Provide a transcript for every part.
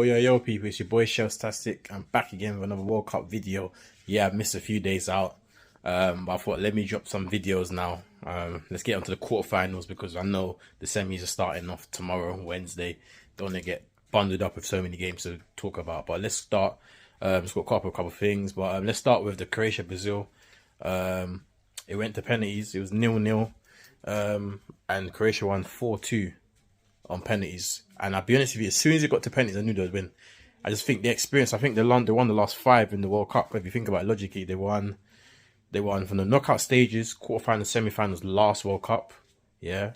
Yo, people, it's your boy Shelltastic. I'm back again with another World Cup video. Yeah, I've missed a few days out, but I thought let me drop some videos now. Let's get onto the quarterfinals because I know the semis are starting off tomorrow, Wednesday. Don't want to get bundled up with so many games to talk about, but let's start. Just got a couple of things, but let's start with the Croatia Brazil. It went to penalties. It was 0-0, and Croatia won 4-2 on penalties. And I'll be honest with you, as soon as it got to penalties, I knew they would win. I just think the experience. I think they won the last 5 in the World Cup. If you think about it logically, they won from the knockout stages, quarterfinals, semi-finals, last World Cup. Yeah,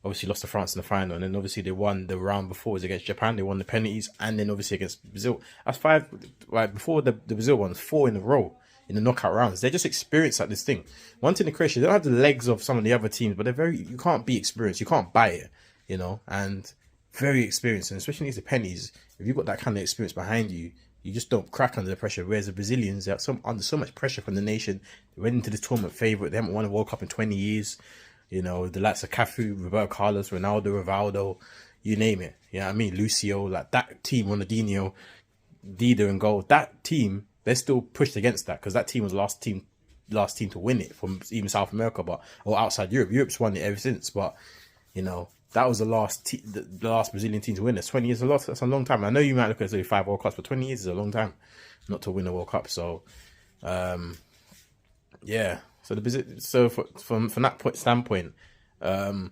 obviously lost to France in the final, and then obviously they won the round before, was against Japan. They won the penalties, and then obviously against Brazil. That's 5. Right before the Brazil ones, 4 in a row in the knockout rounds. They're just experienced at this thing. One thing in Croatia, they don't have the legs of some of the other teams, but you can't be experienced. You can't buy it, you know, and very experienced. And especially against the pennies, if you've got that kind of experience behind you, you just don't crack under the pressure. Whereas the Brazilians, they're under so much pressure from the nation. They went into the tournament favourite. They haven't won a World Cup in 20 years. You know, the likes of Cafu, Roberto Carlos, Ronaldo, Rivaldo, you name it. You know what I mean? Lucio, like that team, Ronaldinho, Dida and goal. That team, they're still pushed against that because that team was last team to win it from even South America, or outside Europe. Europe's won it ever since, but you know, that was the last Brazilian team to win. It's 20 years a lot. That's a long time. I know you might look at it as 5 World Cups, but 20 years is a long time not to win a World Cup. So, yeah. So from that standpoint, you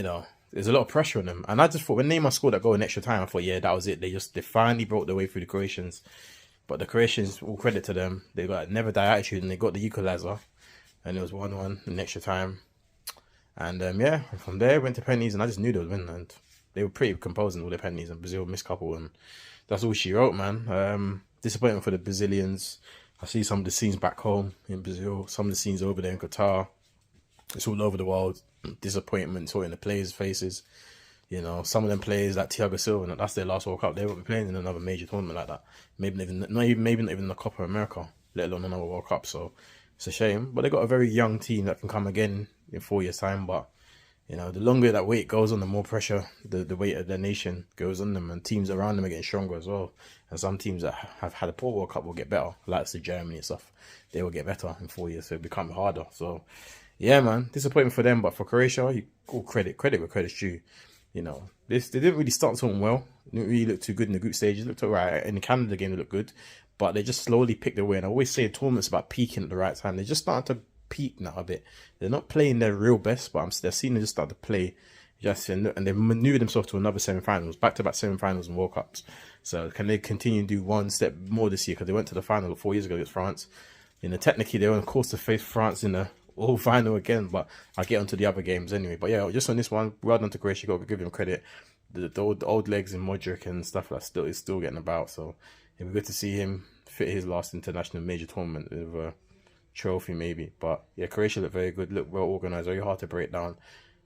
know, there's a lot of pressure on them. And I just thought when Neymar scored that goal in extra time, I thought, yeah, that was it. They finally broke their way through the Croatians. But the Croatians, all credit to them, they got a never die attitude and they got the equalizer, and it was 1-1 in extra time. And yeah, from there went to penalties, and I just knew they would win. And they were pretty composed in all their penalties, and Brazil missed a couple, and that's all she wrote, man. Disappointment for the Brazilians. I see some of the scenes back home in Brazil, some of the scenes over there in Qatar. It's all over the world. Disappointment sort in the players' faces. You know, some of them players like Thiago Silva, that's their last World Cup. They won't be playing in another major tournament like that. Maybe not even the Copa America, let alone another World Cup. So it's a shame. But they got a very young team that can come again in 4 years' time. But you know, the longer that wait goes on, the more pressure the weight of their nation goes on them, and teams around them are getting stronger as well. And some teams that have had a poor World Cup will get better, like the Germany and stuff. They will get better in 4 years, so it become harder. So yeah, man, disappointment for them. But for Croatia, all credit where credit's due. You know, they didn't really start something well. They didn't really look too good in the group stages. Looked alright in the Canada game. They looked good, but they just slowly picked their way. And I always say a tournament's about peaking at the right time. They just started to peak now a bit. They're not playing their real best, but they're seeing them just start to play. And they've maneuvered themselves to another semi-finals, back-to-back semi-finals and World Cups. So can they continue to do one step more this year? Because they went to the final 4 years ago against France. You know, technically they're on course to face France in the all final again, but I'll get onto the other games anyway. But yeah, just on this one, well done to Croatia. Got to give them credit. The old legs in Modric and stuff like that is still getting about. So it'd be good to see him fit his last international major tournament with a trophy maybe. But yeah, Croatia looked very good, looked well organised, very hard to break down.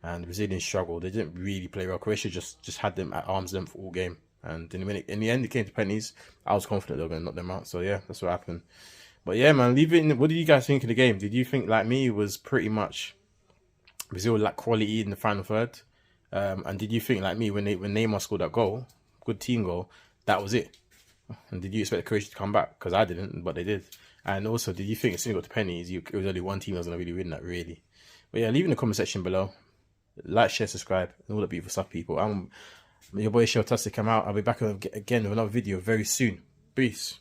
And the Brazilians struggled. They didn't really play well. Croatia just had them at arm's length all game. And in the end, it came to penalties. I was confident they were going to knock them out. So yeah, that's what happened. But yeah, man, what did you guys think of the game? Did you think, like me, it was pretty much Brazil lacked quality in the final third? And did you think, like me, when Neymar scored that goal, good team goal, that was it? And did you expect Croatia to come back? Because I didn't, but they did. And also, did you think as soon as it got to penalties, it was only one team that was going to really win that, really? But yeah, leave in the comment section below. Like, share, subscribe, and all that beautiful stuff, people. Your boy Shelltastic. I'm out. I'll be back again with another video very soon. Peace.